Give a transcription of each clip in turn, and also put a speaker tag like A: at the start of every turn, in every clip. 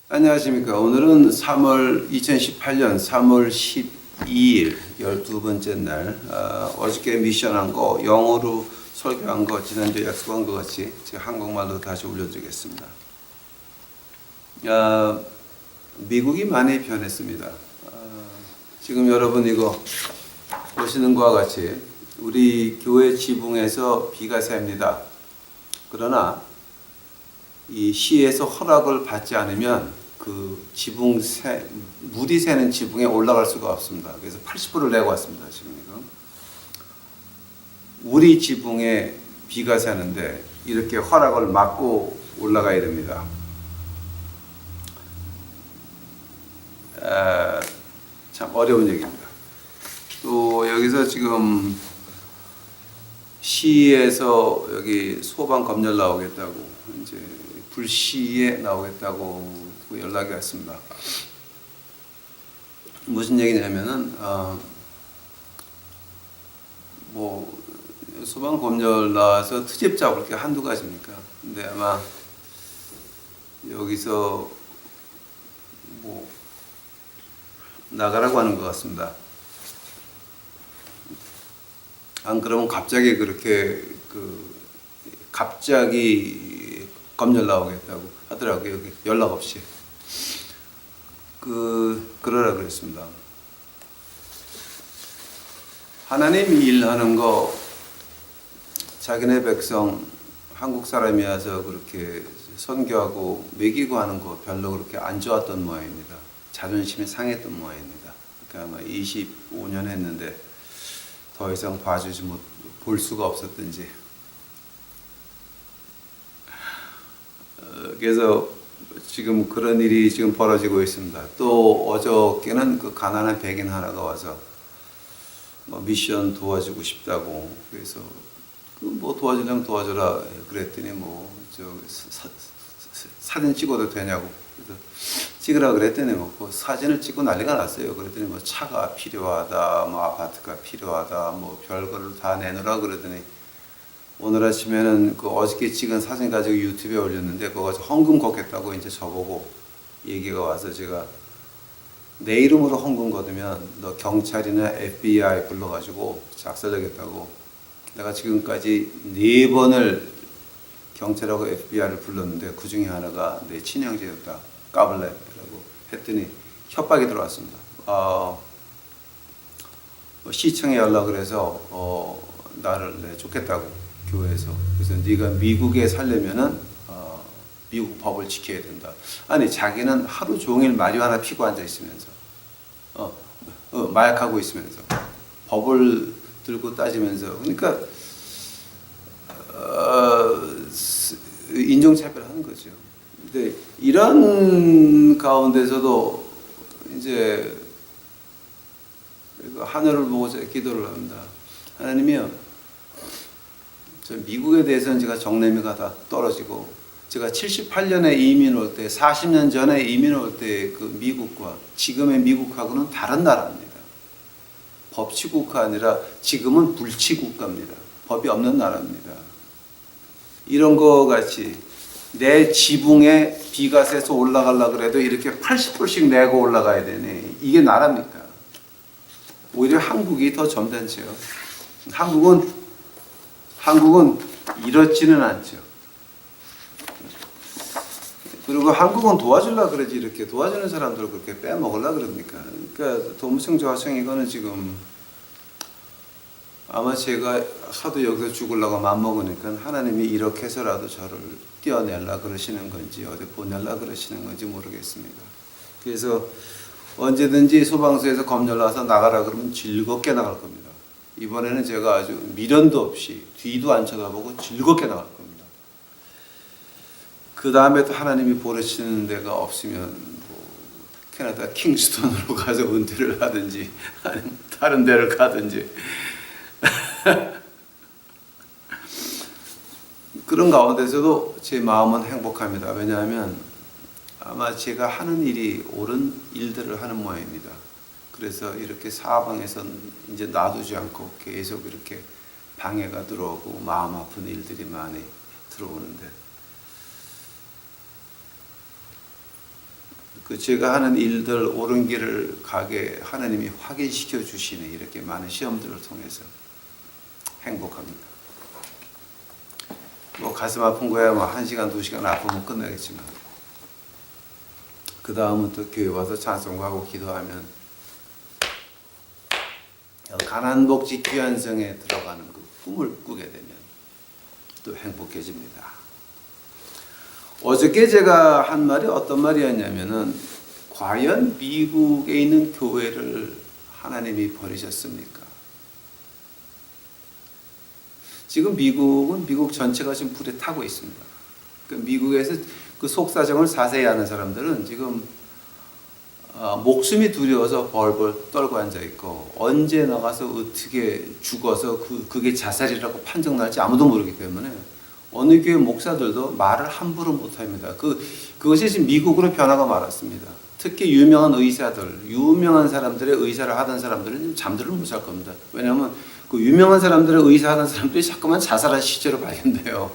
A: 안녕하십니까. 오늘은 2018년 3월 12일 12번째 날 어저께 미션한 거 영어로 설교한 거 지난주에 약속한 것 같이 제가 한국말로 다시 올려드리겠습니다. 미국이 많이 변했습니다. 지금 여러분 이거 보시는 것과 같이 우리 교회 지붕에서 비가 셉니다. 그러나 이 시에서 허락을 받지 않으면 그 물이 새는 지붕에 올라갈 수가 없습니다. 그래서 80불을 내고 왔습니다. 지금 이거. 우리 지붕에 비가 새는데 이렇게 허락을 받고 올라가야 됩니다. 참 어려운 얘기입니다. 또 여기서 지금 시에서 여기 소방 검열 나오겠다고 이제 불시에 나오겠다고 연락이 왔습니다. 무슨 얘기냐면은 뭐 소방 검열 나와서 트집 잡을 게 한두 가지입니까? 근데 아마 여기서 뭐 나가라고 하는 것 같습니다. 안 그러면 갑자기 그렇게 갑자기 검열 나오겠다고 하더라고요. 여기 연락 없이. 그러라 그랬습니다. 하나님이 일하는 거 자기네 백성 한국 사람이 와서 그렇게 선교하고 먹이고 하는 거 별로 그렇게 안 좋았던 모양입니다. 자존심이 상했던 모양입니다. 그러니까 아마 25년 했는데 더 이상 볼 수가 없었던지. 그래서 지금 그런 일이 지금 벌어지고 있습니다. 또 어저께는 그 가난한 백인 하나가 와서 뭐 미션 도와주고 싶다고 그래서 뭐 도와주려면 도와줘라 그랬더니 뭐 사진 찍어도 되냐고 그래서 찍으라 그랬더니 뭐 사진을 찍고 난리가 났어요. 그랬더니 뭐 차가 필요하다, 뭐 아파트가 필요하다, 뭐 별거를 다 내놓으라 그러더니 오늘 아침에는 그 어저께 찍은 사진 가지고 유튜브에 올렸는데 그거 가지고 헌금 걷겠다고 이제 저보고 얘기가 와서 제가 내 이름으로 헌금 걷으면 너 경찰이나 FBI 불러가지고 작살내겠다고 내가 지금까지 4번을 경찰하고 FBI를 불렀는데 그 중에 하나가 내 친형제였다. 까불래라고 했더니 협박이 들어왔습니다. 시청에 연락을 해서 나를 쫓겠다고 교회에서. 그래서 네가 미국에 살려면은 미국 법을 지켜야 된다. 아니 자기는 하루 종일 마리화나 피고 앉아 있으면서 마약하고 있으면서 법을 들고 따지면서 그러니까 인종차별하는 거죠. 근데 이런 가운데서도 이제 하늘을 보고 제가 기도를 합니다. 하나님이요, 저 미국에 대해서는 제가 정내미가 다 떨어지고, 제가 78년에 이민 올 때, 40년 전에 이민 올 때 그 미국과 지금의 미국하고는 다른 나라입니다. 법치국가 아니라 지금은 불치국가입니다. 법이 없는 나라입니다. 이런 거 같이 내 지붕에 비가 새서 올라가려고 그래도 이렇게 80%씩 내고 올라가야 되네. 이게 나라입니까? 오히려 한국이 더 점잖지요. 한국은 이렇지는 않죠. 그리고 한국은 도와주려고 그러지 이렇게 도와주는 사람들을 그렇게 빼먹으려고 그럽니까? 그러니까 도무청 저하청 이거는 지금 아마 제가 하도 여기서 죽으려고 맘먹으니까 하나님이 이렇게 해서라도 저를 떼어내려 그러시는 건지 어디 보내려 그러시는 건지 모르겠습니다. 그래서 언제든지 소방서에서 검열 나서 나가라 그러면 즐겁게 나갈 겁니다. 이번에는 제가 아주 미련도 없이 뒤도 안 쳐다보고 즐겁게 나갈 겁니다. 그 다음에 또 하나님이 보내시는 데가 없으면 뭐 캐나다 킹스톤으로 가서 은퇴를 하든지 아니면 다른 데를 가든지 그런 가운데서도 제 마음은 행복합니다. 왜냐하면 아마 제가 하는 일이 옳은 일들을 하는 모양입니다. 그래서 이렇게 사방에서 이제 놔두지 않고 계속 이렇게 방해가 들어오고 마음 아픈 일들이 많이 들어오는데 그 제가 하는 일들 옳은 길을 가게 하나님이 확인시켜 주시는 이렇게 많은 시험들을 통해서 행복합니다. 뭐 가슴 아픈 거야 뭐 1시간 2시간 아프면 끝나겠지만 그 다음은 또 교회 와서 찬송하고 기도하면 가난복지 귀환성에 들어가는 그 꿈을 꾸게 되면 또 행복해집니다. 어저께 제가 한 말이 어떤 말이었냐면은 과연 미국에 있는 교회를 하나님이 버리셨습니까? 지금 미국 전체가 지금 불에 타고 있습니다. 그 미국에서 그 속사정을 자세히 아는 사람들은 지금 목숨이 두려워서 벌벌 떨고 앉아 있고 언제 나가서 어떻게 죽어서 그게 자살이라고 판정 날지 아무도 모르기 때문에 어느 교회 목사들도 말을 함부로 못합니다. 그것이 지금 미국으로 변화가 많았습니다. 특히 유명한 의사들, 유명한 사람들의 의사를 하던 사람들은 잠들을 못 잘 겁니다. 왜냐하면 그 유명한 사람들의 의사 하던 사람들이 자꾸만 자살한 시체로 발견돼요.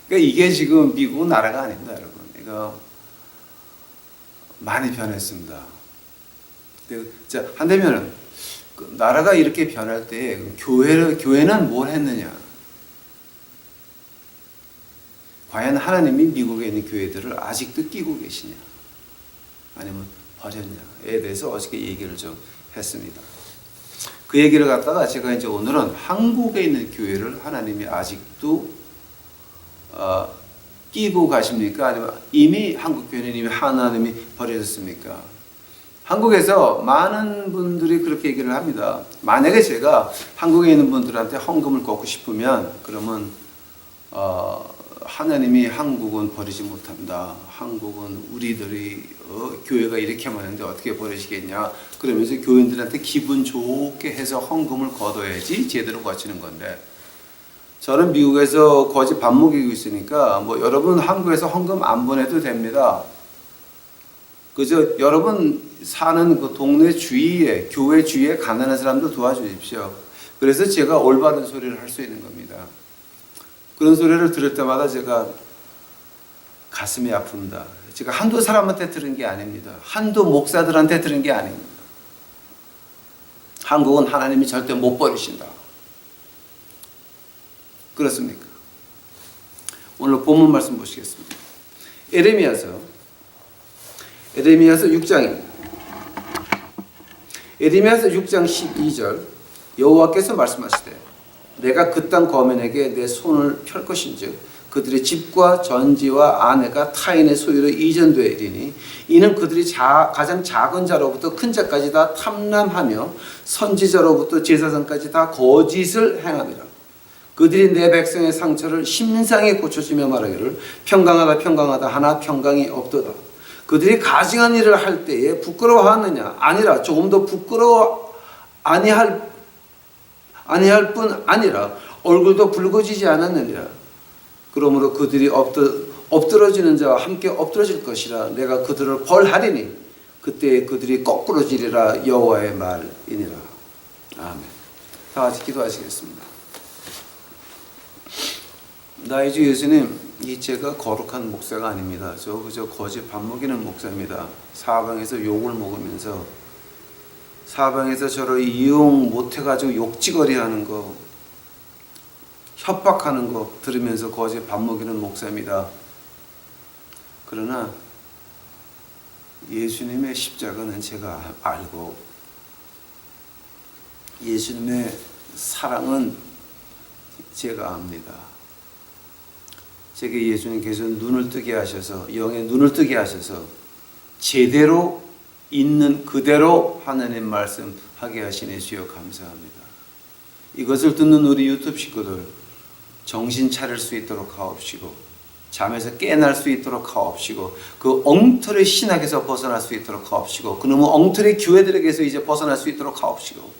A: 그러니까 이게 지금 미국은 나라가 아닙니다, 여러분. 이거 많이 변했습니다. 자, 한대면은 그 나라가 이렇게 변할 때 교회는 뭘 했느냐? 과연 하나님이 미국에 있는 교회들을 아직도 끼고 계시냐? 아니면 버렸냐에 대해서 어저께 얘기를 좀 했습니다. 그 얘기를 갖다가 제가 이제 오늘은 한국에 있는 교회를 하나님이 아직도 끼고 가십니까? 아니면 이미 한국 교회는 이미 하나님이 버리셨습니까? 한국에서 많은 분들이 그렇게 얘기를 합니다. 만약에 제가 한국에 있는 분들한테 헌금을 걷고 싶으면 그러면 하나님이 한국은 버리지 못한다. 한국은 우리들이 교회가 이렇게 많은데 어떻게 버리시겠냐. 그러면서 교인들한테 기분 좋게 해서 헌금을 걷어야지 제대로 거치는 건데 저는 미국에서 거지 밥 먹이고 있으니까 뭐 여러분 한국에서 헌금 안 보내도 됩니다. 그저 여러분 사는 그 동네 주위에 교회 주위에 가난한 사람들 도와주십시오. 그래서 제가 올바른 소리를 할 수 있는 겁니다. 그런 소리를 들을 때마다 제가 가슴이 아픕니다. 제가 한두 사람한테 들은 게 아닙니다. 한두 목사들한테 들은 게 아닙니다. 한국은 하나님이 절대 못 버리신다. 그렇습니까? 오늘 본문 말씀 보시겠습니다. 에레미야서 6장입니다. 에레미야서 6장 12절 여호와께서 말씀하시되 내가 그 땅 거민에게 내 손을 펼 것인즉 그들의 집과 전지와 아내가 타인의 소유로 이전되리니 이는 그들이 가장 작은 자로부터 큰 자까지 다 탐람하며 선지자로부터 제사장까지 다 거짓을 행함이라. 그들이 내 백성의 상처를 심상히 고쳐주며 말하기를 평강하다 평강하다 하나 평강이 없도다. 그들이 가증한 일을 할 때에 부끄러워하느냐? 아니라 조금 더 부끄러워 아니할 뿐 아니라 얼굴도 붉어지지 않았느니라. 그러므로 그들이 엎드러지는 자와 함께 엎드러질 것이라. 내가 그들을 벌하리니 그때 그들이 거꾸로지리라. 여호와의 말이니라. 아멘. 다 같이 기도하시겠습니다. 나의 주 예수님, 이 제가 거룩한 목사가 아닙니다. 저 그저 거짓 밥 먹이는 목사입니다. 사방에서 욕을 먹으면서 사방에서 저를 이용 못해가지고 욕지거리 하는 거, 협박하는 거 들으면서 거짓 밥 먹이는 목사입니다. 그러나 예수님의 십자가는 제가 알고 예수님의 사랑은 제가 압니다. 제게 예수님께서 눈을 뜨게 하셔서, 영의 눈을 뜨게 하셔서 제대로 있는 그대로 하나님 말씀하게 하시네. 주여 감사합니다. 이것을 듣는 우리 유튜브 식구들 정신 차릴 수 있도록 하옵시고, 잠에서 깨어날 수 있도록 하옵시고, 그 엉터리 신학에서 벗어날 수 있도록 하옵시고, 그놈의 엉터리 교회들에게서 이제 벗어날 수 있도록 하옵시고,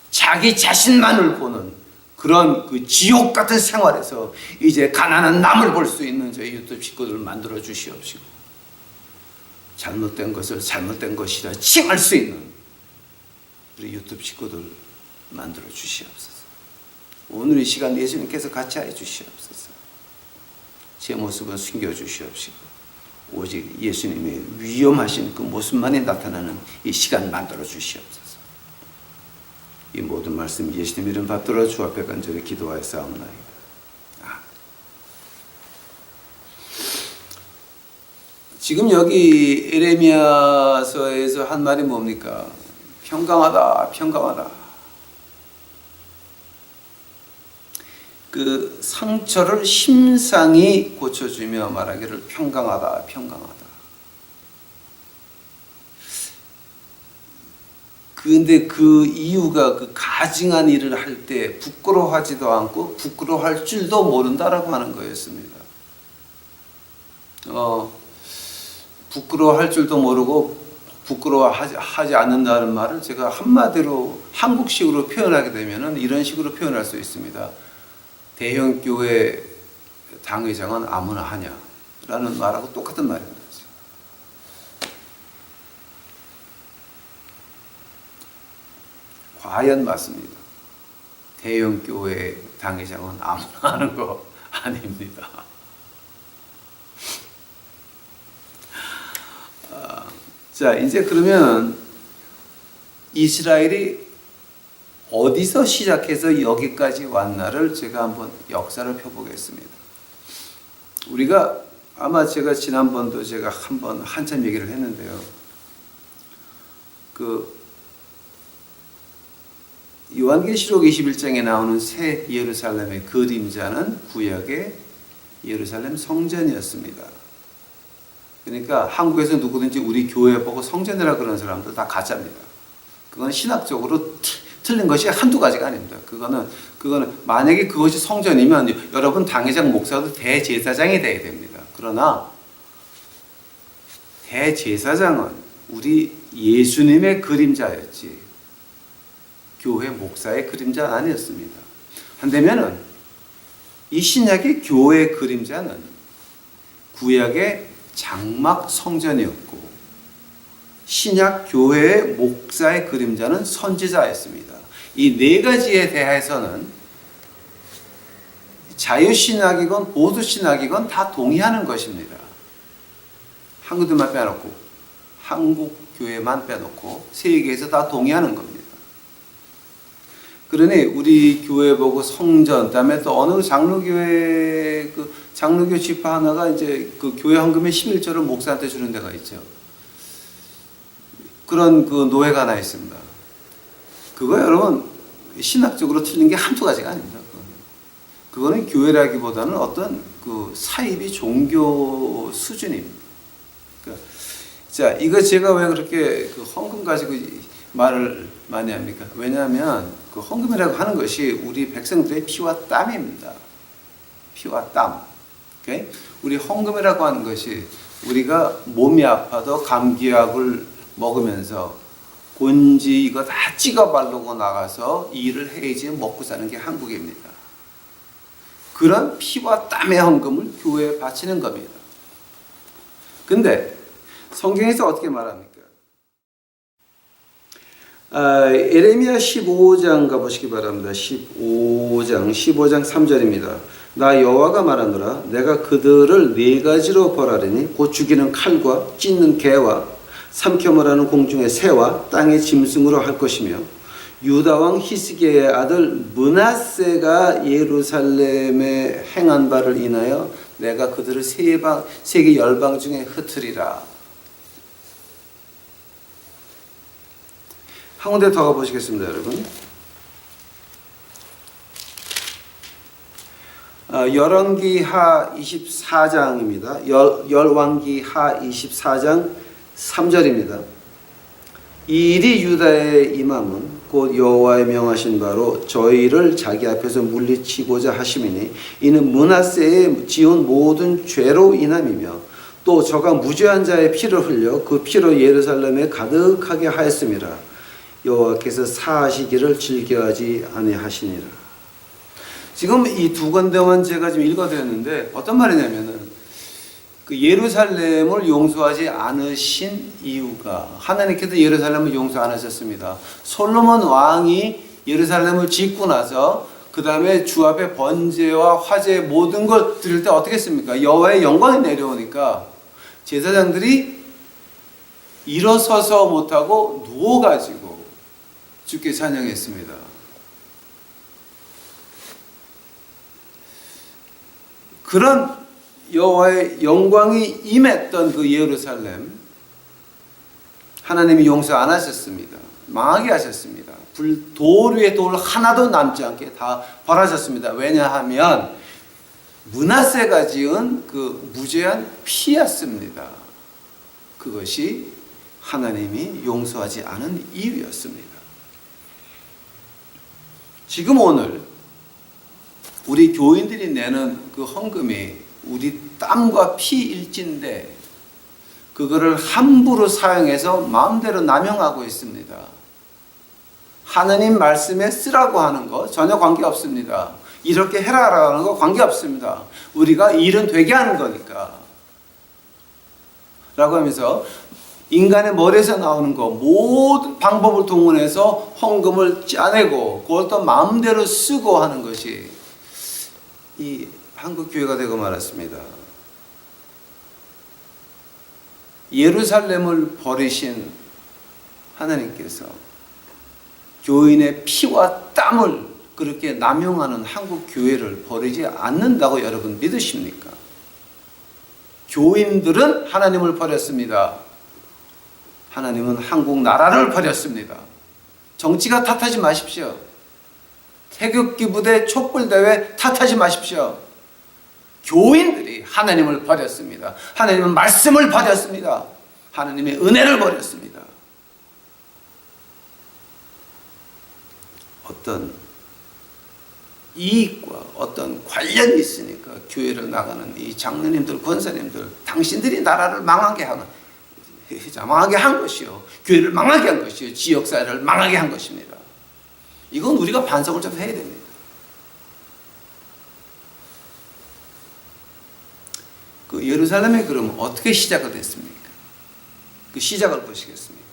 A: 자기 자신만을 보는 그런 그 지옥 같은 생활에서 이제 가난한 남을 볼 수 있는 저희 유튜브 식구들을 만들어 주시옵시고, 잘못된 것을 잘못된 것이라 칭할 수 있는 우리 유튜브 식구들 만들어 주시옵소서. 오늘 이 시간 예수님께서 같이 하여 주시옵소서. 제 모습은 숨겨 주시옵시고 오직 예수님의 위엄하신 그 모습만이 나타나는 이 시간 만들어 주시옵소서. 이 모든 말씀 예수님 이름 받들어 주 앞에 간절히 기도하였사옵나이다. 지금 여기 에레미야서에서 한 말이 뭡니까? 평강하다, 평강하다. 그 상처를 심상히 고쳐주며 말하기를 평강하다, 평강하다. 그런데 그 이유가 그 가증한 일을 할 때 부끄러워하지도 않고 부끄러워할 줄도 모른다라고 하는 거였습니다. 부끄러워할 줄도 모르고 부끄러워하지 않는다는 말을 제가 한마디로 한국식으로 표현하게 되면 이런 식으로 표현할 수 있습니다. 대형 교회 당회장은 아무나 하냐라는 말하고 똑같은 말입니다. 과연 맞습니다. 대형 교회 당회장은 아무나 하는 거 아닙니다. 자, 이제 그러면 이스라엘이 어디서 시작해서 여기까지 왔나를 제가 한번 역사를 펴보겠습니다. 우리가 아마 제가 지난번도 제가 한참 얘기를 했는데요. 그 요한계시록 21장에 나오는 새 예루살렘의 그림자는 구약의 예루살렘 성전이었습니다. 그러니까 한국에서 누구든지 우리 교회 보고 성전이라 그러는 사람들 다 가짜입니다. 그건 신학적으로 틀린 것이 한두 가지가 아닙니다. 그거는 만약에 그것이 성전이면 여러분 당회장 목사도 대제사장이 돼야 됩니다. 그러나 대제사장은 우리 예수님의 그림자였지 교회 목사의 그림자는 아니었습니다. 한다면은 이 신약의 교회의 그림자는 구약의 장막 성전이었고 신약 교회의 목사의 그림자는 선지자였습니다. 이 네 가지에 대해서는 자유신학이건 보수신학이건 다 동의하는 것입니다. 한국들만 빼놓고 한국 교회만 빼놓고 세계에서 다 동의하는 겁니다. 그러니 우리 교회 보고 성전, 그다음에 또 어느 장로교회 그 장로교 지파 하나가 이제 그 교회 헌금의 11조를 목사한테 주는 데가 있죠. 그런 그 노예가 하나 있습니다. 그거 여러분 신학적으로 틀린 게 한두 가지가 아닙니다. 그거는 교회라기보다는 어떤 그 사이비 종교 수준입니다. 자, 이거 제가 왜 그렇게 그 헌금 가지고 말을 많이 합니까? 왜냐하면 그 헌금이라고 하는 것이 우리 백성들의 피와 땀입니다. 피와 땀. 오케이? 우리 헌금이라고 하는 것이 우리가 몸이 아파도 감기약을 먹으면서 곤지 이거 다 찍어 바르고 나가서 일을 해야지 먹고 사는 게 한국입니다. 그런 피와 땀의 헌금을 교회에 바치는 겁니다. 근데 성경에서 어떻게 말합니까? 에레미야 15장 가보시기 바랍니다. 15장 3절입니다. 나 여호와가 말하노라 내가 그들을 네 가지로 벌하리니 곧 죽이는 칼과 찢는 개와 삼켜물하는 공중의 새와 땅의 짐승으로 할 것이며 유다 왕 히스기야의 아들 므낫세가 예루살렘에 행한 바를 인하여 내가 그들을 세계 열방 중에 흩으리라. 한 군데 더 가보시겠습니다, 여러분. 열왕기 하 24장입니다. 열왕기 하 24장 3절입니다. 이 일이 유다에 임함은 곧 여호와의 명하신 바로 저희를 자기 앞에서 물리치고자 하심이니 이는 므낫세의 지은 모든 죄로 인함이며 또 저가 무죄한 자의 피를 흘려 그 피로 예루살렘에 가득하게 하였음이라. 여호와께서 사하시기를 즐겨하지 아니하시니라. 지금 이 두 건데만 제가 지금 읽어드렸는데 어떤 말이냐면은 그 예루살렘을 용서하지 않으신 이유가 하나님께서 예루살렘을 용서 안 하셨습니다. 솔로몬 왕이 예루살렘을 짓고 나서 그 다음에 주 앞에 번제와 화제 모든 걸 드릴 때 어떻게 했습니까? 여호와의 영광이 내려오니까 제사장들이 일어서서 못하고 누워가지고 주께 찬양했습니다. 그런 여호와의 영광이 임했던 그 예루살렘 하나님이 용서 안 하셨습니다. 망하게 하셨습니다. 돌 위에 돌 하나도 남지 않게 다 벌하셨습니다. 왜냐하면 므낫세가 지은 그 무죄한 피였습니다. 그것이 하나님이 용서하지 않은 이유였습니다. 지금 오늘 우리 교인들이 내는 그 헌금이 우리 땀과 피 일진데 그거를 함부로 사용해서 마음대로 남용하고 있습니다. 하나님 말씀에 쓰라고 하는 거 전혀 관계없습니다. 이렇게 해라라고 하는 거 관계없습니다. 우리가 일은 되게 하는 거니까 라고 하면서 인간의 머리에서 나오는 거 모든 방법을 동원해서 헌금을 짜내고 그걸 또 마음대로 쓰고 하는 것이 이 한국 교회가 되고 말았습니다. 예루살렘을 버리신 하나님께서 교인의 피와 땀을 그렇게 남용하는 한국 교회를 버리지 않는다고 여러분 믿으십니까? 교인들은 하나님을 버렸습니다. 하나님은 한국 나라를 버렸습니다. 정치가 탓하지 마십시오. 태극기 부대 촛불대회 탓하지 마십시오. 교인들이 하나님을 버렸습니다. 하나님은 말씀을 버렸습니다. 하나님의 은혜를 버렸습니다. 어떤 이익과 어떤 관련이 있으니까 교회를 나가는 이 장로님들, 권사님들, 당신들이 나라를 망하게 한 것이요. 교회를 망하게 한 것이요. 지역사회를 망하게 한 것입니다. 이건 우리가 반성을 좀 해야 됩니다. 그 예루살렘의 그럼 어떻게 시작이 됐습니까? 그 시작을 보시겠습니다.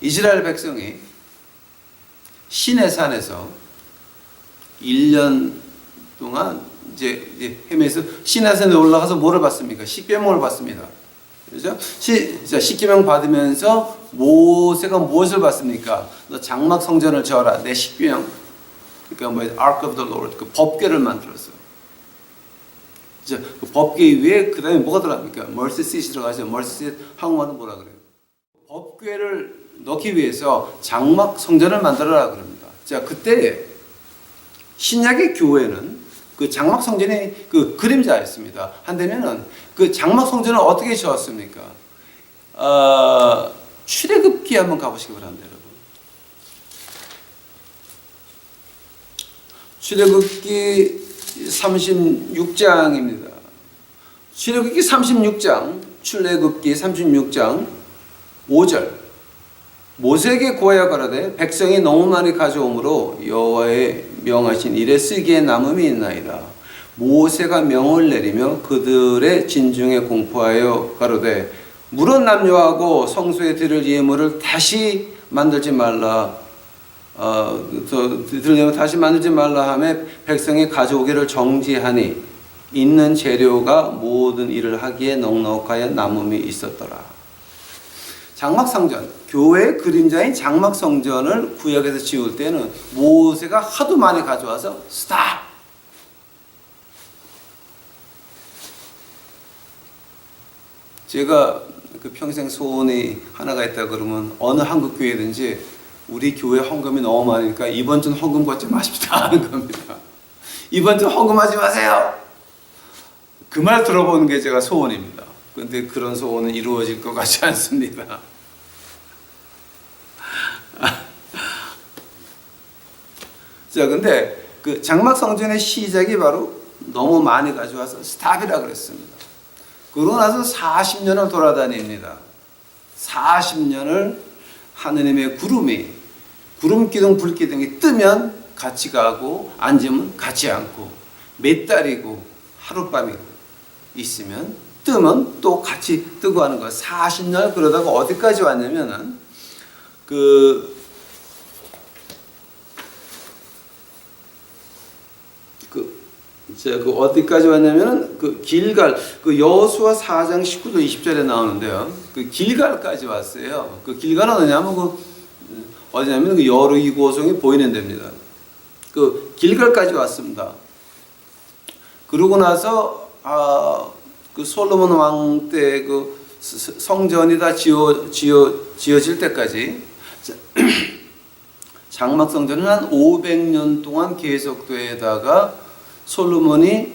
A: 이스라엘 백성이 시내산에서 1년 동안 이제 헤매서 시내산에 올라가서 뭐를 받습니까? 십계명을 받습니다. 그렇죠? 십계명 받으면서 모세가 무엇을 받습니까? 너 장막 성전을 지어라. 내 십계명. 그러니까 뭐 Ark of the Lord 그 법궤를 만들었어. 그 법궤 위에 그 다음에 뭐가 들어갑니까? Mercy Seat 들어가죠. Mercy Seat 한국말은 뭐라 그래요? 법궤를 넣기 위해서 장막 성전을 만들어라 그럽니다. 자, 그때 신약의 교회는 그 장막 성전의 그 그림자였습니다. 한다면은 그 장막 성전을 어떻게 지었습니까? 출애굽기 한번 가보시기 바랍니다, 여러분. 출애굽기 36장입니다. 출애굽기 36장 5절. 모세에게 고하여 가라되 백성이 너무 많이 가져오므로 여호와의 명하신 일에 쓰기에 남음이 있나이다. 모세가 명을 내리며 그들의 진중에 공포하여 가로되 물은 남녀하고 성소에 드릴 예물을 다시 만들지 말라. 다시 만들지 말라 하며 백성이 가져오기를 정지하니 있는 재료가 모든 일을 하기에 넉넉하여 남음이 있었더라. 장막성전, 교회의 그림자인 장막성전을 구역에서 지을 때는 모세가 하도 많이 가져와서 스탑! 제가 그 평생 소원이 하나가 있다 그러면 어느 한국 교회든지 우리 교회 헌금이 너무 많으니까 이번 주 헌금 걷지 마십시다 하는 겁니다. 이번 주 헌금하지 마세요. 그 말 들어보는 게 제가 소원입니다. 그런데 그런 소원은 이루어질 것 같지 않습니다. 자, 근데 그 장막 성전의 시작이 바로 너무 많이 가져와서 스탑이라 그랬습니다. 그러고 나서 40년을 돌아다닙니다. 40년을 하느님의 구름 기둥, 불 기둥이 뜨면 같이 가고 앉으면 같이 앉고 몇 달이고 하룻밤이고 있으면 뜨면 또 같이 뜨고 하는 거예요. 40년 그러다가 어디까지 왔냐면은 어디까지 왔냐면은 길갈, 여호수아 4장 19절 20절에 나오는데요. 길갈까지 왔어요. 길갈은 어디냐면 어디냐면 여리고성이 보이는 데입니다. 길갈까지 왔습니다. 그러고 나서 솔로몬 왕 때 성전이 다 지어질 때까지 장막 성전은 한 500년 동안 계속되다가 솔로몬이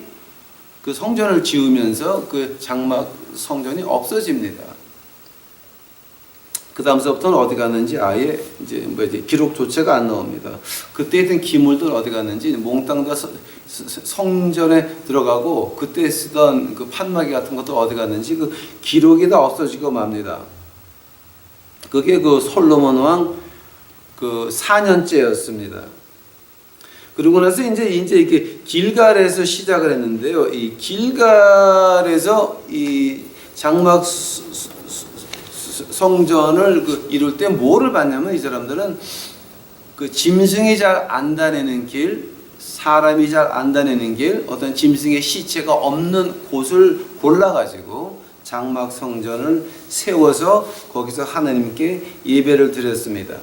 A: 그 성전을 지으면서 그 장막 성전이 없어집니다. 그 다음서부터는 어디 갔는지 아예 이제 기록조차가 안 나옵니다. 그때 있던 기물들 어디 갔는지 몽땅 다 성전에 들어가고 그때 쓰던 그 판마기 같은 것도 어디 갔는지 그 기록이 다 없어지고 맙니다. 그게 솔로몬 왕 4년째였습니다. 그러고 나서 이제 이렇게 길갈에서 시작을 했는데요. 이 길갈에서 이 장막 성전을 이룰 때 뭐를 봤냐면 이 사람들은 짐승이 잘 안 다니는 길, 사람이 잘 안 다니는 길, 어떤 짐승의 시체가 없는 곳을 골라가지고 장막 성전을 세워서 거기서 하나님께 예배를 드렸습니다.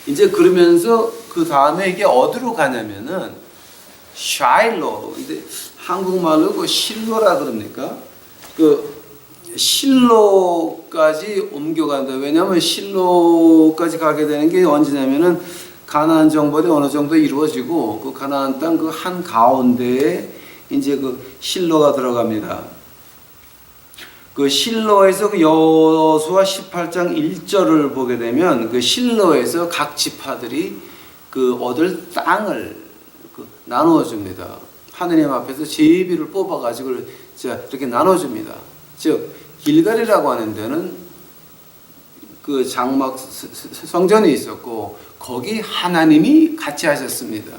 A: 이제 그러면서 그 다음에 이게 어디로 가냐면은 샤일로, 근데 한국말로 실로라 그럽니까? 실로까지 옮겨간다. 왜냐하면 실로까지 가게 되는 게 언제냐면은 가나안 정벌이 어느 정도 이루어지고 그 가나안 땅 한 가운데에 이제 실로가 들어갑니다. 실로에서 여호수아 18장 1절을 보게 되면 실로에서 각 지파들이 얻을 땅을 나누어 줍니다. 하느님 앞에서 제비를 뽑아 가지고 이렇게 나눠 줍니다. 즉 길갈이라고 하는 데는 장막 성전이 있었고 거기 하나님이 같이 하셨습니다.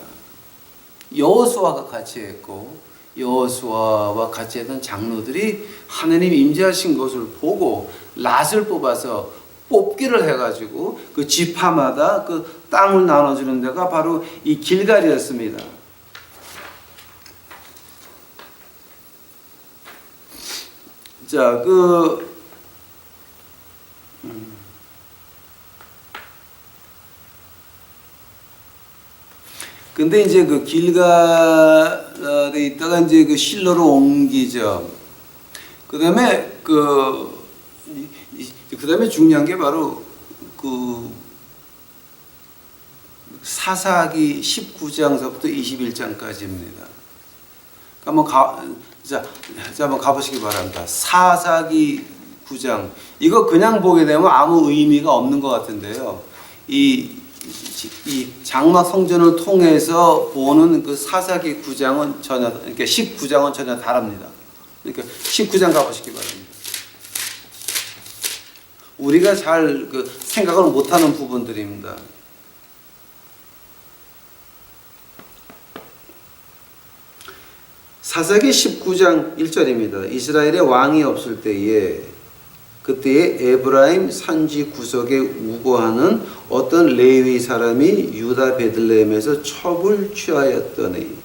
A: 여호수아가 같이 했고 여호수아와 같이 했던 장로들이 하나님 임재하신 것을 보고 랏을 뽑아서 뽑기를 해가지고 지파마다 땅을 나눠주는 데가 바로 이 길갈이었습니다. 자, 근데 이제 길갈에 있다가 이제 실로로 옮기죠. 그 다음에 중요한 게 바로 사사기 19장서부터 21장까지입니다. 한번 가보시기 바랍니다. 사사기 19장. 이거 그냥 보게 되면 아무 의미가 없는 것 같은데요. 이 장막 성전을 통해서 보는 그 사사기 9장은 전혀, 그러니까 19장은 전혀 다릅니다. 그러니까 19장 가보시기 바랍니다. 우리가 잘 그 생각을 못하는 부분들입니다. 사사기 19장 1절입니다. 이스라엘의 왕이 없을 때에 그때에 에브라임 산지 구석에 우거하는 어떤 레위 사람이 유다 베들레헴에서 첩을 취하였더니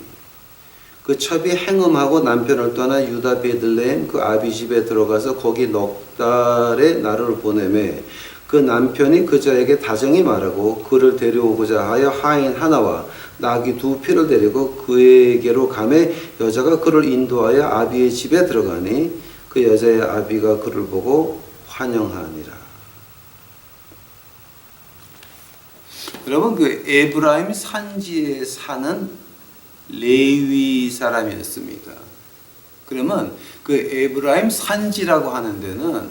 A: 그 첩이 행음하고 남편을 떠나 유다 베들레헴 그 아비 집에 들어가서 거기 넉 달의 날을 보내매 그 남편이 그자에게 다정히 말하고 그를 데려오고자 하여 하인 하나와 나귀 2匹를 데리고 그에게로 가매 여자가 그를 인도하여 아비의 집에 들어가니 그 여자의 아비가 그를 보고 환영하니라. 여러분, 그 에브라임 산지에 사는 레위 사람이었습니다. 그러면 그 에브라임 산지라고 하는 데는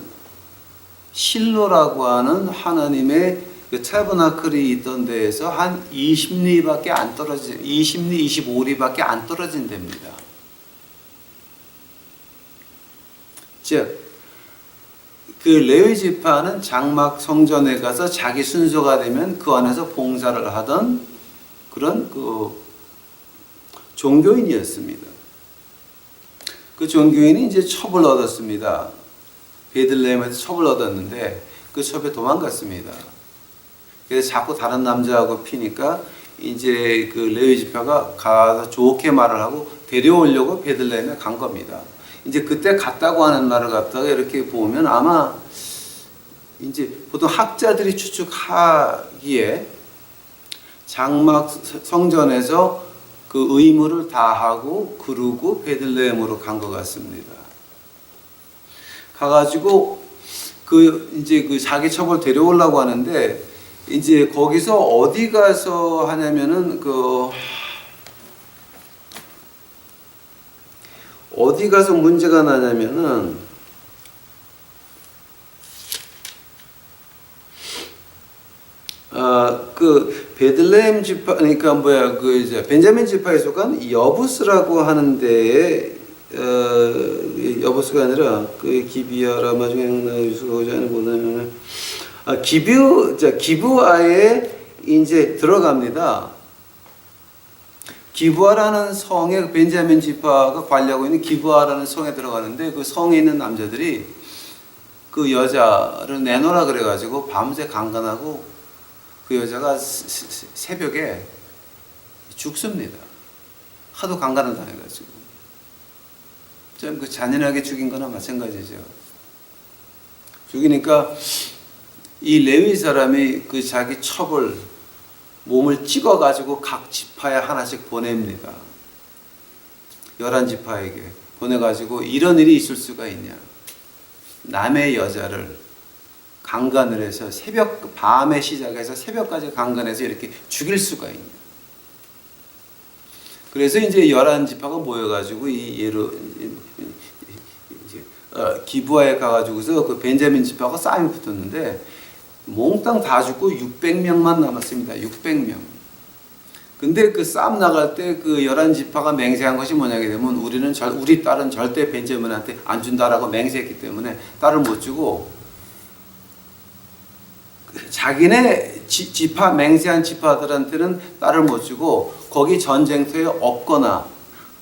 A: 실로라고 하는 하나님의 그 타버나클이 있던 데에서 한 20리밖에 안 떨어진, 20리, 25리밖에 안 떨어진 데입니다. 즉, 그 레위 지파는 장막 성전에 가서 자기 순서가 되면 그 안에서 봉사를 하던 그런 그 종교인이었습니다. 그 종교인이 이제 첩을 얻었습니다. 베들레헴에서 첩을 얻었는데 그 첩에 도망갔습니다. 그래서 자꾸 다른 남자하고 피니까 이제 그 레위 지파가 가서 좋게 말을 하고 데려오려고 베들레헴에 간 겁니다. 이제 그때 갔다고 하는 말을 갖다가 이렇게 보면 아마 이제 보통 학자들이 추측하기에 장막 성전에서 그 의무를 다하고 그러고 베들레헴으로 간 것 같습니다. 가가지고 그 이제 그 자기 첩을 데려오려고 하는데 이제 거기서 어디 가서 하냐면은 그 어디 가서 문제가 나냐면은 그 베들레헴 지파 그러니까 뭐야 그 이제 벤자민 지파에 속한 여부스라고 하는 데에 여부스가 아니라 그 기비아라 마중에 유수고자는 뭐냐면 기브아에 이제 들어갑니다. 기브아라는 성에 벤자민 지파가 관리하고 있는 기브아라는 성에 들어가는데 그 성에 있는 남자들이 그 여자를 내놓으라 그래가지고 밤새 강간하고 그 여자가 새벽에 죽습니다. 하도 강간을 당해가지고. 좀 그 잔인하게 죽인 거나 마찬가지죠. 죽이니까 이 레위 사람이 그 자기 첩을 몸을 찍어가지고 각 지파에 하나씩 보냅니다. 11지파에게 보내가지고 이런 일이 있을 수가 있냐. 남의 여자를 강간을 해서 밤에 시작해서 새벽까지 강간해서 이렇게 죽일 수가 있냐. 그래서 이제 11지파가 모여가지고 기브아에 가가지고서 그 벤자민 지파가 싸움이 붙었는데 몽땅 다 죽고 600명만 남았습니다. 600명. 근데 그 싸움 나갈 때 그 11지파가 맹세한 것이 뭐냐게 되면 우리 딸은 절대 벤자민한테 안 준다라고 맹세했기 때문에 딸을 못 주고 자기네 지파 맹세한 지파들한테는 딸을 못 주고 거기 전쟁터에 없거나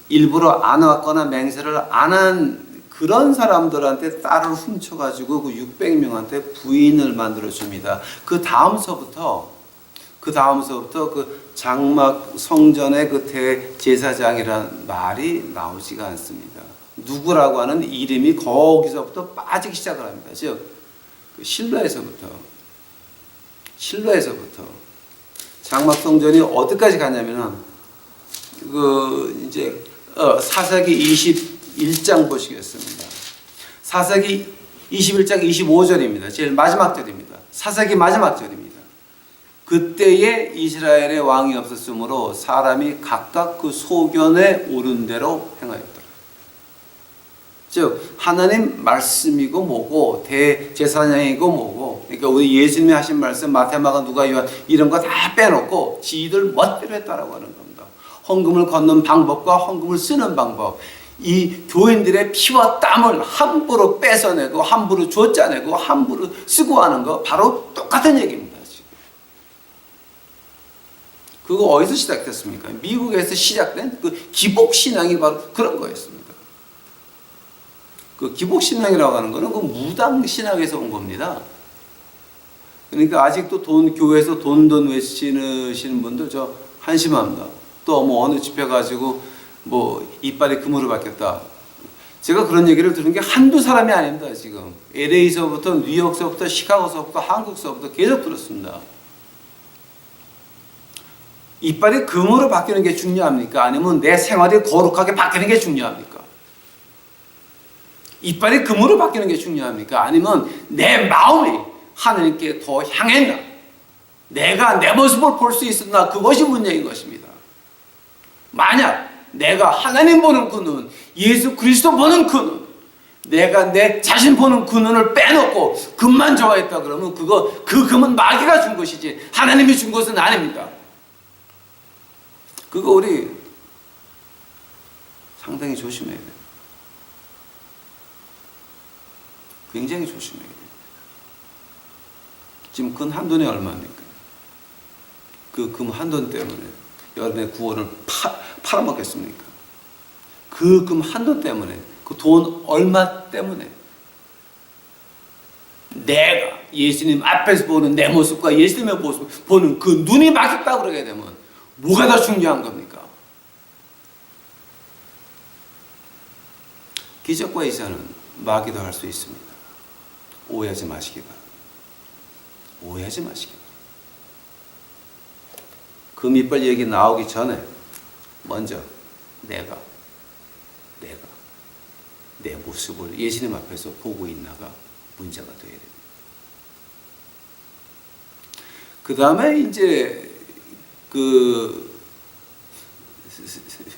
A: 일부러 안 왔거나 맹세를 안 한 그런 사람들한테 딸을 훔쳐가지고 그 600명한테 부인을 만들어 줍니다. 그 다음서부터 그 장막 성전의 그 대제사장이라는 말이 나오지가 않습니다. 누구라고 하는 이름이 거기서부터 빠지기 시작을 합니다. 즉 실로에서부터 장막 성전이 어디까지 가냐면은 그 이제 사사기 21장 보시겠습니다. 사사기 21장 25절입니다. 제일 마지막 절입니다. 사사기 마지막 절입니다. 그때에 이스라엘의 왕이 없었으므로 사람이 각각 그 소견에 오른 대로 행하였더라. 즉 하나님 말씀이고 뭐고 대제사장이고 뭐고, 그러니까 우리 예수님이 하신 말씀 마태, 마가, 누가, 요한 이런 거 다 빼놓고 지들 멋대로 했다라고 하는 겁니다. 헌금을 걷는 방법과 헌금을 쓰는 방법, 이 교인들의 피와 땀을 함부로 뺏어내고 함부로 쫓아내고 함부로 쓰고 하는 거 바로 똑같은 얘기입니다. 지금. 그거 어디서 시작됐습니까? 미국에서 시작된 그 기복신앙이 바로 그런 거였습니다. 그 기복신앙이라고 하는 거는 그 무당신앙에서 온 겁니다. 그러니까 아직도 교회에서 돈 외치시는 분들 저 한심합니다. 또 뭐 어느 집회 가지고 뭐 이빨이 금으로 바뀌었다. 제가 그런 얘기를 들은 게 한두 사람이 아닙니다. 지금 LA서부터 뉴욕서부터 시카고서부터 한국서부터 계속 들었습니다. 이빨이 금으로 바뀌는 게 중요합니까? 아니면 내 생활이 거룩하게 바뀌는 게 중요합니까? 이빨이 금으로 바뀌는 게 중요합니까? 아니면 내 마음이 하나님께 더 향했나? 내가 내 모습을 볼 수 있었나? 그것이 문제인 것입니다. 만약 내가 하나님 보는 그 눈, 예수 그리스도 보는 그 눈, 내가 내 자신 보는 그 눈을 빼놓고 금만 좋아했다 그러면 그 금은 마귀가 준 것이지 하나님이 준 것은 아닙니다. 그거 우리 상당히 조심해야 돼요. 굉장히 조심해야 돼요. 지금 금 한 돈이 얼마입니까? 그 금 한 돈 때문에 여러분의 구원을 팔아먹겠습니까? 그 금 한 돈 때문에, 그 돈 얼마 때문에 내가 예수님 앞에서 보는 내 모습과 예수님의 모습 보는 그 눈이 막혔다 그러게 되면 뭐가 더 중요한 겁니까? 기적과 이사는 마귀도 할 수 있습니다. 오해하지 마시기 바랍니다. 오해하지 마시기 바랍니다. 금이빨 얘기 나오기 전에 먼저 내가 내 모습을 예수님 앞에서 보고 있나가 문제가 되어야 됩니다. 그 다음에 이제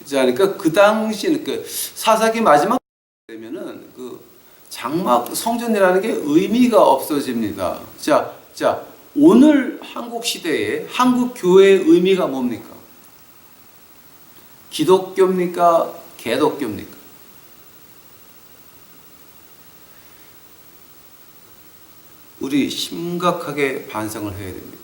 A: 그러니까 그 당시는 그 사사기 마지막 되면은 그 장막 성전이라는 게 의미가 없어집니다. 자, 오늘 한국 시대에 한국 교회의 의미가 뭡니까? 기독교입니까? 개독교입니까? 우리 심각하게 반성을 해야 됩니다.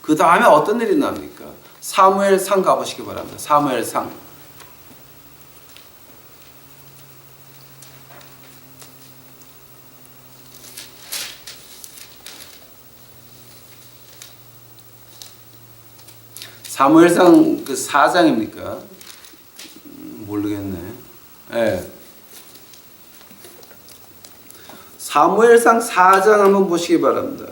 A: 그 다음에 어떤 일이 납니까? 사무엘상 가보시기 바랍니다. 사무엘상. 사무엘상 그 4장입니까? 모르겠네. 네. 사무엘상 4장 한번 보시기 바랍니다.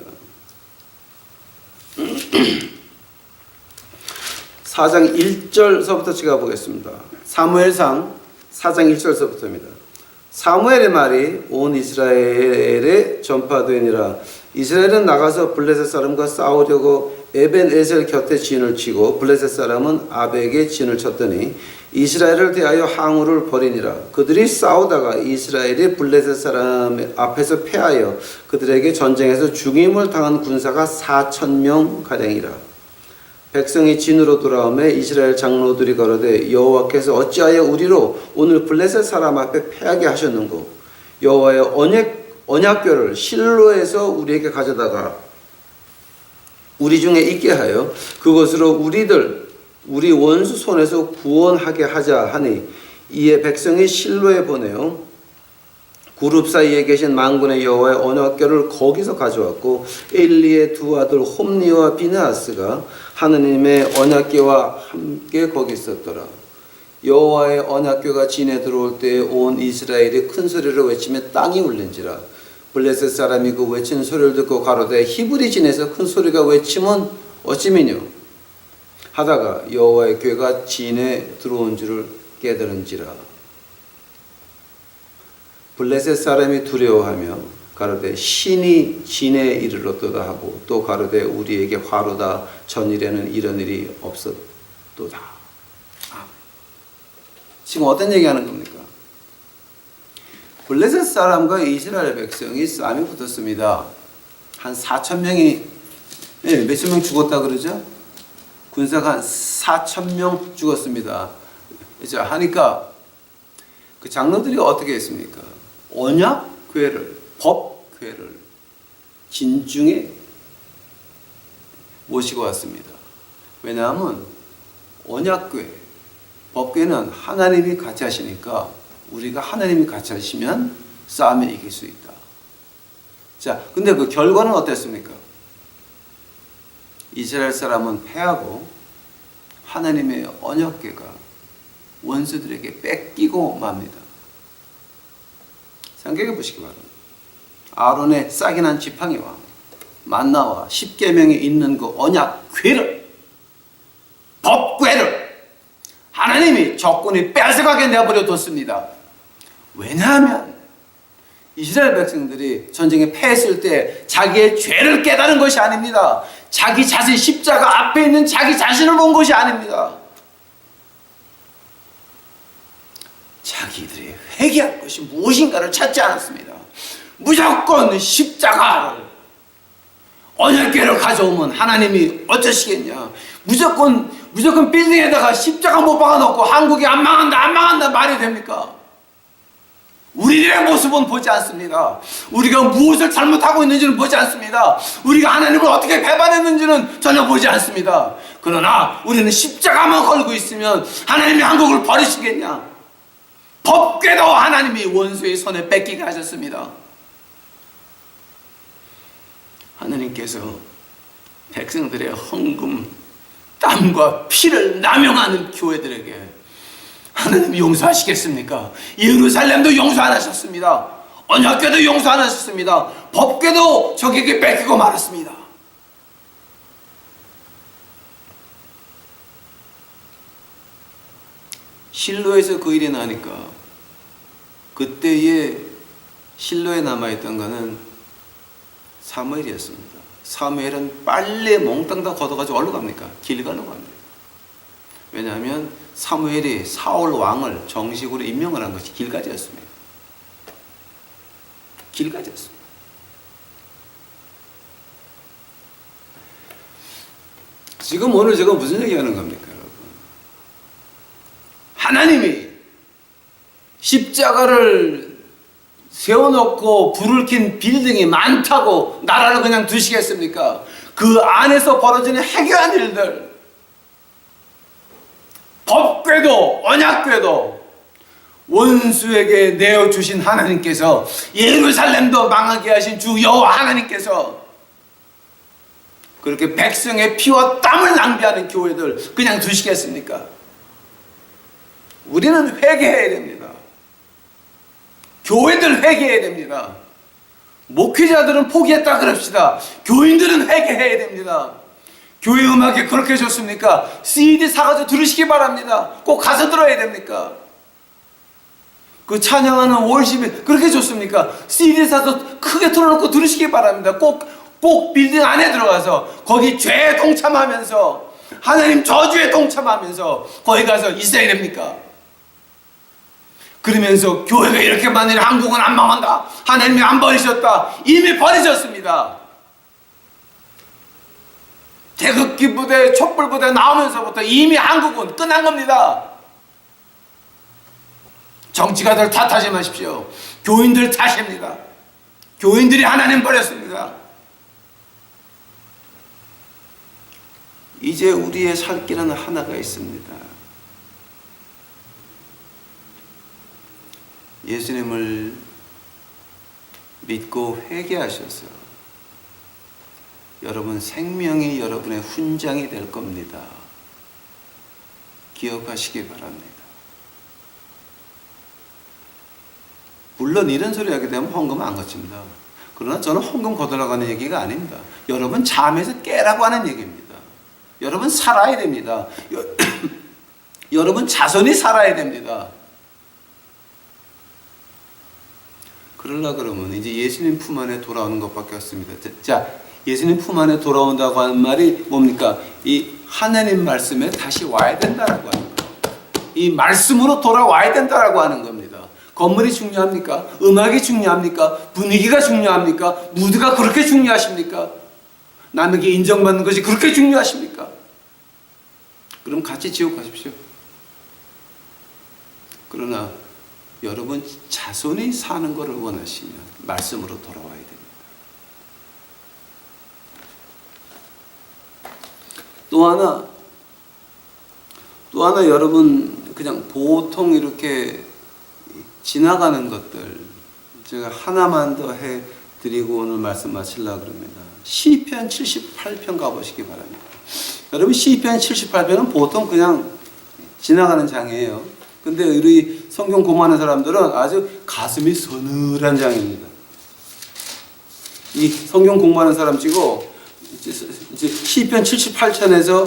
A: 4장 1절서부터 제가 보겠습니다. 사무엘상 4장 1절서부터입니다. 사무엘의 말이 온 이스라엘에 전파되니라. 이스라엘은 나가서 블레셋 사람과 싸우려고 에벤에셀 곁에 진을 치고 블레셋 사람은 아벡에 진을 쳤더니 이스라엘을 대하여 항우를 벌이니라. 그들이 싸우다가 이스라엘이 블레셋 사람 앞에서 패하여 그들에게 전쟁에서 죽임을 당한 군사가 4,000명 가량이라. 백성이 진으로 돌아오매 이스라엘 장로들이 가로되 여호와께서 어찌하여 우리로 오늘 블레셋 사람 앞에 패하게 하셨는고? 여호와의 언약궤를 실로에서 우리에게 가져다가 우리 중에 있게 하여 그것으로 우리 원수 손에서 구원하게 하자 하니, 이에 백성이 실로에 보내어 구룹 사이에 계신 만군의 여호와의 언약궤를 거기서 가져왔고 엘리의 두 아들 홈니와 비느하스가 하느님의 언약궤와 함께 거기 있었더라. 여호와의 언약궤가 진에 들어올 때 온 이스라엘이 큰 소리로 외치며 땅이 울린지라. 블레셋 사람이 그 외치는 소리를 듣고 가로되 히브리 진에서 큰 소리가 외치면 어찌미뇨 하다가 여호와의 궤가 진에 들어온 줄을 깨달은지라. 블레셋 사람이 두려워하며 가로되 신이 진에 이르렀도다 하고 또 가로되 우리에게 화로다. 전일에는 이런 일이 없었도다. 지금 어떤 얘기하는 겁니까? 블레셋 사람과 이스라엘 백성이 싸움이 붙었습니다. 한 4천 명이 몇천 명 죽었다 그러죠? 군사가 한 4천 명 죽었습니다. 자, 하니까 그 장로들이 어떻게 했습니까? 언약궤를, 법궤를 진중에 모시고 왔습니다. 왜냐하면 언약궤, 법궤는 하나님이 같이 하시니까 우리가 하나님이 같이 하시면 싸움에 이길 수 있다. 자, 근데 그 결과는 어땠습니까? 이스라엘 사람은 패하고 하나님의 언약궤가 원수들에게 뺏기고 맙니다. 생각해 보시기 바랍니다. 아론의 싹이 난 지팡이와 만나와 십계명에 있는 그 언약궤를, 법궤를 하나님이 적군이 뺏어가게 내버려 뒀습니다. 왜냐하면 이스라엘 백성들이 전쟁에 패했을 때 자기의 죄를 깨달은 것이 아닙니다. 자기 자신, 십자가 앞에 있는 자기 자신을 본 것이 아닙니다. 자기들이 회개할 것이 무엇인가를 찾지 않았습니다. 무조건 십자가를, 언약궤를 가져오면 하나님이 어쩌시겠냐. 무조건 빌딩에다가 십자가 못 박아놓고 한국이 안 망한다 말이 됩니까? 우리들의 모습은 보지 않습니다. 우리가 무엇을 잘못하고 있는지는 보지 않습니다. 우리가 하나님을 어떻게 배반했는지는 전혀 보지 않습니다. 그러나 우리는 십자가만 걸고 있으면 하나님이 한국을 버리시겠냐? 법궤도 하나님이 원수의 손에 뺏기게 하셨습니다. 하나님께서 백성들의 헌금, 땀과 피를 남용하는 교회들에게 하나님이 용서하시겠습니까? 예루살렘도 용서 안 하셨습니다. 언약궤도 용서 안 하셨습니다. 법궤도 적에게 뺏기고 말았습니다. 실로에서 그 일이 나니까 그때의 실로에 남아있던 것은 사무엘이었습니다. 사무엘은 빨래 몽땅 다 걷어가지고 어디로 갑니까? 길갈로 갑니다. 왜냐하면 사무엘이 사울 왕을 정식으로 임명을 한 것이 길가지였습니다. 길가지였습니다. 지금 오늘 제가 무슨 얘기하는 겁니까, 여러분? 하나님이 십자가를 세워놓고 불을 킨 빌딩이 많다고 나라를 그냥 두시겠습니까? 그 안에서 벌어지는 해괴한 일들, 법궤도 언약궤도 원수에게 내어주신 하나님께서, 예루살렘도 망하게 하신 주 여호와 하나님께서 그렇게 백성의 피와 땀을 낭비하는 교회들 그냥 두시겠습니까? 우리는 회개해야 됩니다. 교회들 회개해야 됩니다. 목회자들은 포기했다 그럽시다. 교인들은 회개해야 됩니다. 교회 음악이 그렇게 좋습니까? CD 사가지고 들으시기 바랍니다. 꼭 가서 들어야 됩니까? 그 찬양하는 월십이 그렇게 좋습니까? CD 사서 크게 틀어놓고 들으시기 바랍니다. 꼭 빌딩 안에 들어가서 거기 죄에 동참하면서 하나님 저주에 동참하면서 거기 가서 있어야 됩니까? 그러면서 교회가 이렇게 많으니 한국은 안 망한다, 하나님이 안 버리셨다. 이미 버리셨습니다. 태극기 부대, 촛불 부대 나오면서부터 이미 한국은 끝난 겁니다. 정치가들 탓하지 마십시오. 교인들 탓입니다. 교인들이 하나님 버렸습니다. 이제 우리의 살 길은 하나가 있습니다. 예수님을 믿고 회개하셔서 여러분 생명이 여러분의 훈장이 될 겁니다. 기억하시기 바랍니다. 물론 이런 소리 하게 되면 헌금 안 거칩니다. 그러나 저는 헌금 거들어가는 얘기가 아닙니다. 여러분 잠에서 깨라고 하는 얘기입니다. 여러분 살아야 됩니다. 여러분 자손이 살아야 됩니다. 그러려 그러면 이제 예수님 품 안에 돌아오는 것밖에 없습니다. 자, 예수님 품 안에 돌아온다고 하는 말이 뭡니까? 이 하나님 말씀에 다시 와야 된다라고 하는 거예요. 이 말씀으로 돌아와야 된다라고 하는 겁니다.
B: 건물이 중요합니까? 음악이 중요합니까? 분위기가 중요합니까? 무드가 그렇게 중요하십니까? 남에게 인정받는 것이 그렇게 중요하십니까? 그럼 같이 지옥 가십시오. 그러나 여러분 자손이 사는 것을 원하시면 말씀으로 돌아와야 됩니다. 또 하나 여러분 그냥 보통 이렇게 지나가는 것들 제가 하나만 더 해드리고 오늘 말씀 마치려고 합니다. 시편 78편 가보시기 바랍니다. 여러분 시편 78편은 보통 그냥 지나가는 장이에요. 근데 우리 성경 공부하는 사람들은 아주 가슴이 서늘한 장입니다. 이 성경 공부하는 사람 치고 이제 시편 78편에서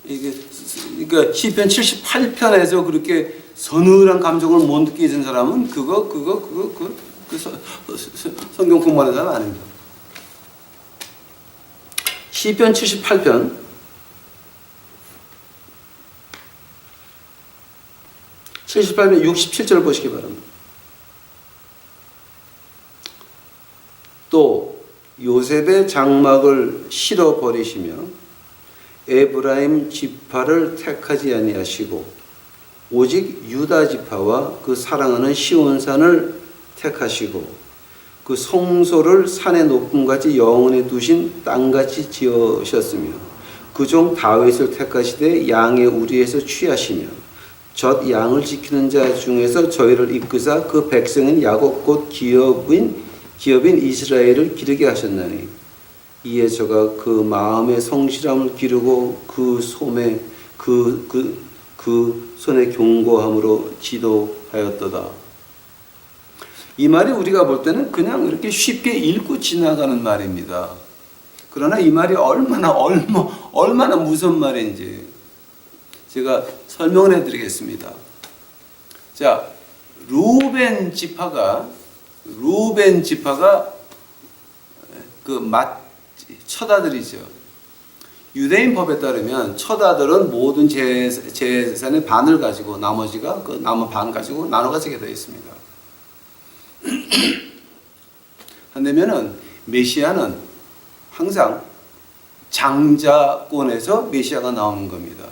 B: 이게 그러니까 시편 78편에서 그렇게 서늘한 감정을 못 느끼는 사람은 성경 공부하는 사람 아닙니다. 시편 78편 67절 보시기 바랍니다. 또 요셉의 장막을 실어 버리시며 에브라임 지파를 택하지 아니하시고 오직 유다 지파와 그 사랑하는 시온산을 택하시고 그 성소를 산의 높음같이 영원히 두신 땅같이 지으셨으며 그 종 다윗을 택하시되 양의 우리에서 취하시며 젖 양을 지키는 자 중에서 저희를 이끄사 그 백성인 야곱 곧 기업인 이스라엘을 기르게 하셨나니 이에 저가 그 마음의 성실함을 기르고 그 손의 견고함으로 지도하였도다. 이 말이 우리가 볼 때는 그냥 이렇게 쉽게 읽고 지나가는 말입니다. 그러나 이 말이 얼마나 무슨 말인지 제가 설명을 해드리겠습니다. 자, 루벤 지파가 처다들이죠. 유대인 법에 따르면 처다들은 모든 재산의 반을 가지고 나머지가 그 남은 반 가지고 나눠 가지게 되어 있습니다. 한데면은 메시아는 항상 장자권에서 메시아가 나오는 겁니다.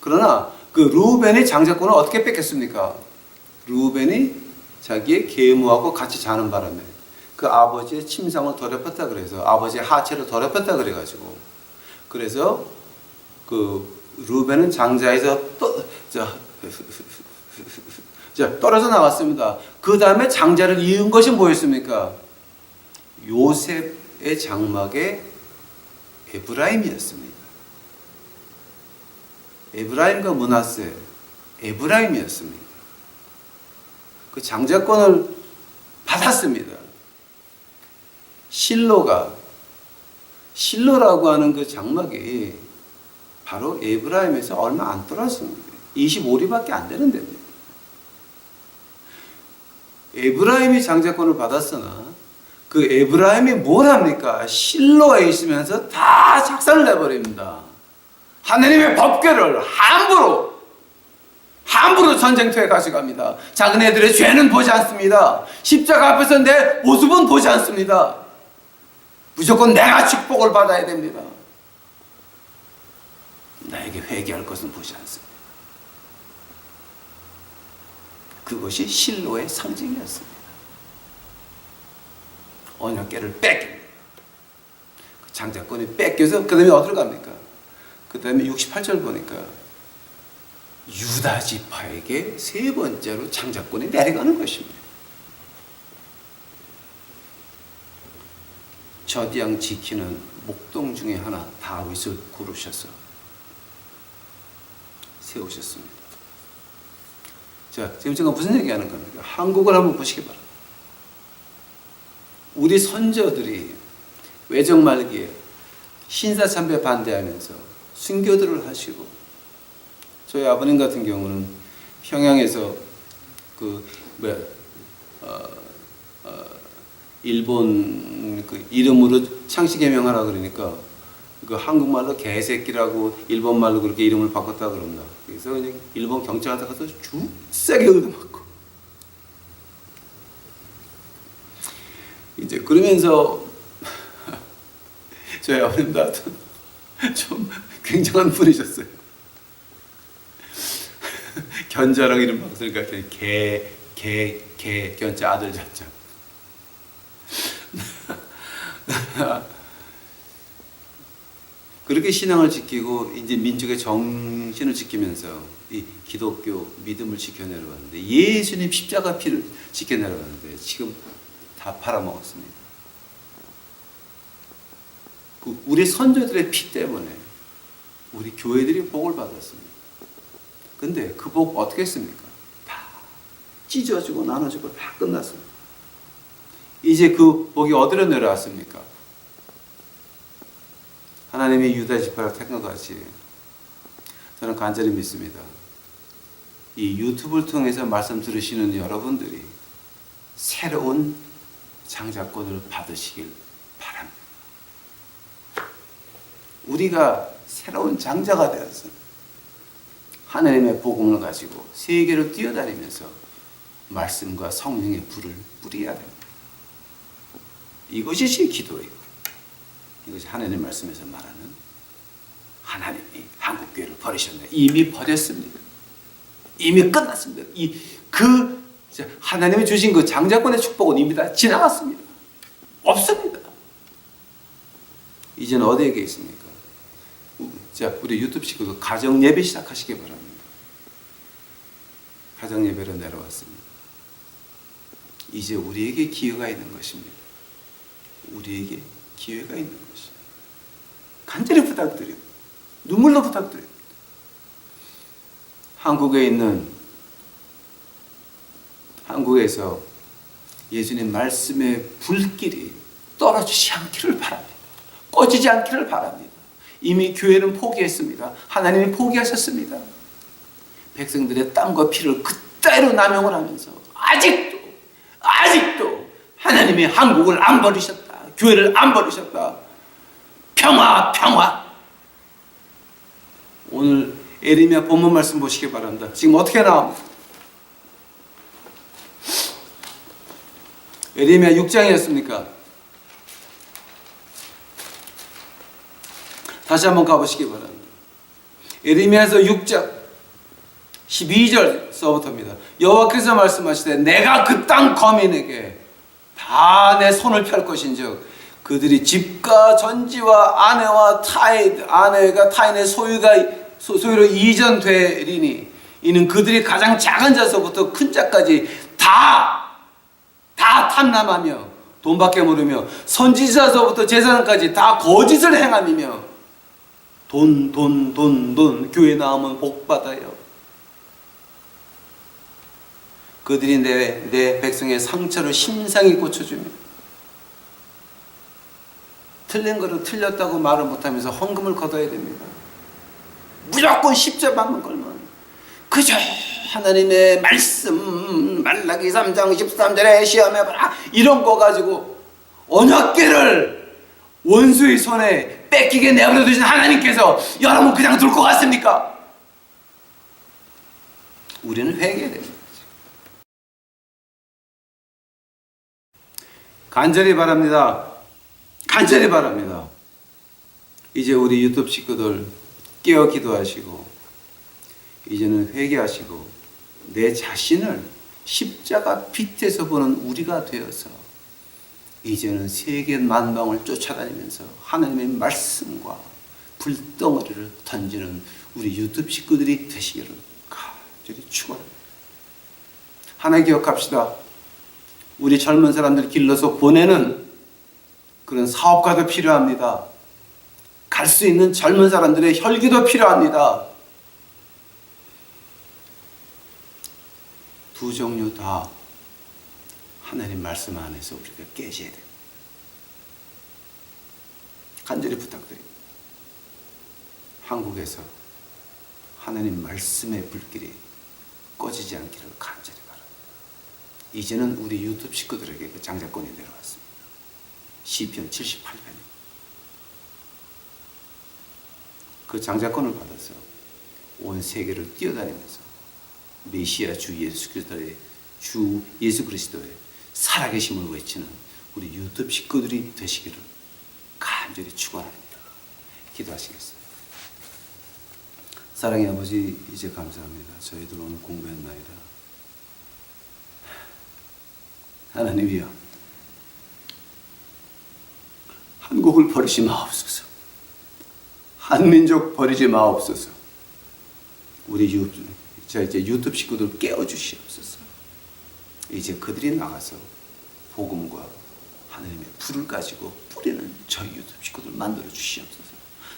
B: 그러나 그 루벤의 장자권을 어떻게 뺏겼습니까? 루벤이 자기의 계무하고 같이 자는 바람에 그 아버지의 침상을 더럽혔다 그래서 아버지의 하체를 더럽혔다 그래가지고 그래서 그 루벤은 장자에서 떨어져 나왔습니다. 그 다음에 장자를 이은 것이 뭐였습니까? 요셉의 장막의 에브라임이었습니다. 에브라임과 므낫세, 에브라임이었습니다. 그 장자권을 받았습니다. 실로라고 하는 그 장막이 바로 에브라임에서 얼마 안 떨어집니다. 25리밖에 안 되는 데입니다. 에브라임이 장자권을 받았으나 그 에브라임이 뭘 합니까? 실로에 있으면서 다 작살을 내버립니다. 하나님의 법궤를 함부로 전쟁터에 가져갑니다. 작은 애들의 죄는 보지 않습니다. 십자가 앞에서 내 모습은 보지 않습니다. 무조건 내가 축복을 받아야 됩니다. 나에게 회개할 것은 보지 않습니다. 그것이 실로의 상징이었습니다. 언약궤를 뺏깁니다. 그 장자권이 뺏겨서 그 다음에 어디로 갑니까? 그 다음에 68절 보니까 유다 지파에게 세 번째로 장자권이 내려가는 것입니다. 젖양 지키는 목동 중에 하나 다윗을 고르셔서 세우셨습니다. 자, 지금 제가 무슨 얘기하는 겁니까? 한국을 한번 보시기 바랍니다. 우리 선조들이 외정 말기에 신사참배 반대하면서 순교들을 하시고 저희 아버님 같은 경우는 평양에서 일본 그 이름으로 창씨 개명하라 그러니까 그 한국말로 개새끼라고 일본말로 그렇게 이름을 바꿨다 그럽니다. 그래서 그냥 일본 경찰한테 가서 세게 얻어맞고
A: 이제 그러면서 저희 아버님도 좀 굉장한 분이셨어요. 견자랑 이름 막 쓰니까 개 견자 아들 자자. 그렇게 신앙을 지키고 이제 민족의 정신을 지키면서 이 기독교 믿음을 지켜내려왔는데, 예수님 십자가 피를 지켜내려왔는데 지금 다 팔아먹었습니다. 우리 선조들의 피 때문에 우리 교회들이 복을 받았습니다. 근데 그 복 어떻게 했습니까? 다 찢어지고 나눠지고 다 끝났습니다. 이제 그 복이 어디로 내려왔습니까? 하나님이 유다 지파를 택한 것 같이 저는 간절히 믿습니다. 이 유튜브를 통해서 말씀 들으시는 여러분들이 새로운 장자권을 받으시길 바랍니다. 우리가 새로운 장자가 되어서 하나님의 복음을 가지고 세계를 뛰어다니면서 말씀과 성령의 불을 뿌려야 됩니다. 이것이 제 기도이고, 이것이 하나님 말씀에서 말하는 하나님이 한국교회를 버리셨네. 이미 버렸습니다. 이미 끝났습니다. 하나님이 주신 그 장자권의 축복은 이미 다 지나갔습니다. 없습니다. 이제는 어디에 계십니까? 자, 우리 유튜브 식구도 가정 예배 시작하시기 바랍니다. 가정 예배로 내려왔습니다. 이제 우리에게 기회가 있는 것입니다. 우리에게 기회가 있는 것입니다. 간절히 부탁드립니다. 눈물로 부탁드립니다. 한국에서 예수님 말씀의 불길이 떨어지지 않기를 바랍니다. 꺼지지 않기를 바랍니다. 이미 교회는 포기했습니다. 하나님이 포기하셨습니다. 백성들의 땀과 피를 그따위로 남용을 하면서 아직도 하나님이 한국을 안 버리셨다. 교회를 안 버리셨다. 평화. 오늘 에레미야 본문 말씀 보시기 바랍니다. 지금 어떻게 나옵니까? 에레미야 6장이었습니까? 다시 한번 가보시기 바랍니다. 에레미야서 6장 12절서부터입니다. 여호와께서 말씀하시되 내가 그 땅 거민에게 다 내 손을 펼 것인즉 그들이 집과 전지와 아내가 타인의 소유로 이전되리니 이는 그들이 가장 작은 자서부터 큰 자까지 다 탐람하며 돈밖에 모르며 선지자서부터 제사장까지 다 거짓을 행함이며 돈 교회 나오면 복 받아요. 그들이 내 백성의 상처를 심상히 고쳐주며 틀린 거를 틀렸다고 말을 못하면서 헌금을 걷어야 됩니다. 무조건 십자가만 걸면 그저 하나님의 말씀 말라기 3장 13절에 시험해봐라 이런 거 가지고 언약궤를 원수의 손에 뺏기게 내버려 두신 하나님께서 여러분 그냥 둘 것 같습니까? 우리는 회개해야 됩니다. 간절히 바랍니다. 이제 우리 유튜브 식구들 깨어 기도하시고 이제는 회개하시고 내 자신을 십자가 빛에서 보는 우리가 되어서 이제는 세계 만방을 쫓아다니면서 하나님의 말씀과 불덩어리를 던지는 우리 유튜브 식구들이 되시기를 간절히 축원합니다. 하나 기억합시다. 우리 젊은 사람들 길러서 보내는 그런 사업가도 필요합니다. 갈 수 있는 젊은 사람들의 혈기도 필요합니다. 두 종류 다 하나님 말씀 안에서 우리가 깨져야 됩니다. 간절히 부탁드립니다. 한국에서 하나님 말씀의 불길이 꺼지지 않기를 간절히 바랍니다. 이제는 우리 유튜브 식구들에게 그 장자권이 내려왔습니다. 시편 78편. 그 장자권을 받아서 온 세계를 뛰어다니면서 메시아 주 예수 그리스도의 살아계심을 외치는 우리 유튜브 식구들이 되시기를 간절히 축원합니다. 기도하시겠습니다. 사랑의 아버지, 이제 감사합니다. 저희들 오늘 공부했나이다. 하나님이여, 한국을 버리지 마옵소서. 한민족 버리지 마옵소서. 우리 이제 유튜브 식구들 깨워주시옵소서. 이제 그들이 나가서 복음과 하나님의 불을 가지고 뿌리는 저희 유튜브 식구들 만들어 주시옵소서.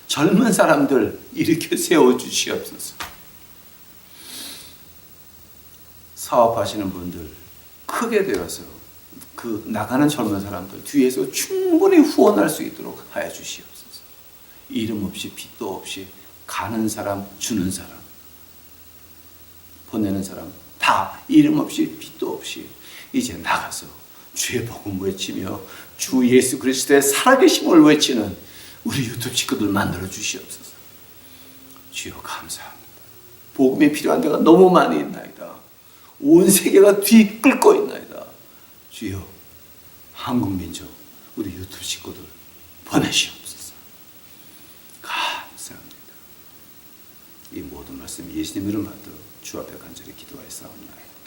A: 젊은 사람들 일으켜 세워 주시옵소서. 사업하시는 분들 크게 되어서 그 나가는 젊은 사람들 뒤에서 충분히 후원할 수 있도록 하여 주시옵소서. 이름 없이 빚도 없이 가는 사람 주는 사람 보내는 사람 다 이름 없이 빚도 없이 이제 나가서 주의 복음 외치며 주 예수 그리스도의 살아계심을 외치는 우리 유튜브 식구들 만들어 주시옵소서. 주여 감사합니다. 복음이 필요한 데가 너무 많이 있나이다. 온 세계가 뒤 끌고 있나이다. 주여 한국 민족 우리 유튜브 식구들 보내시옵소서. 감사합니다. 이 모든 말씀 예수님 이름 받들어 주 앞에 간절히 기도하였사옵나이다.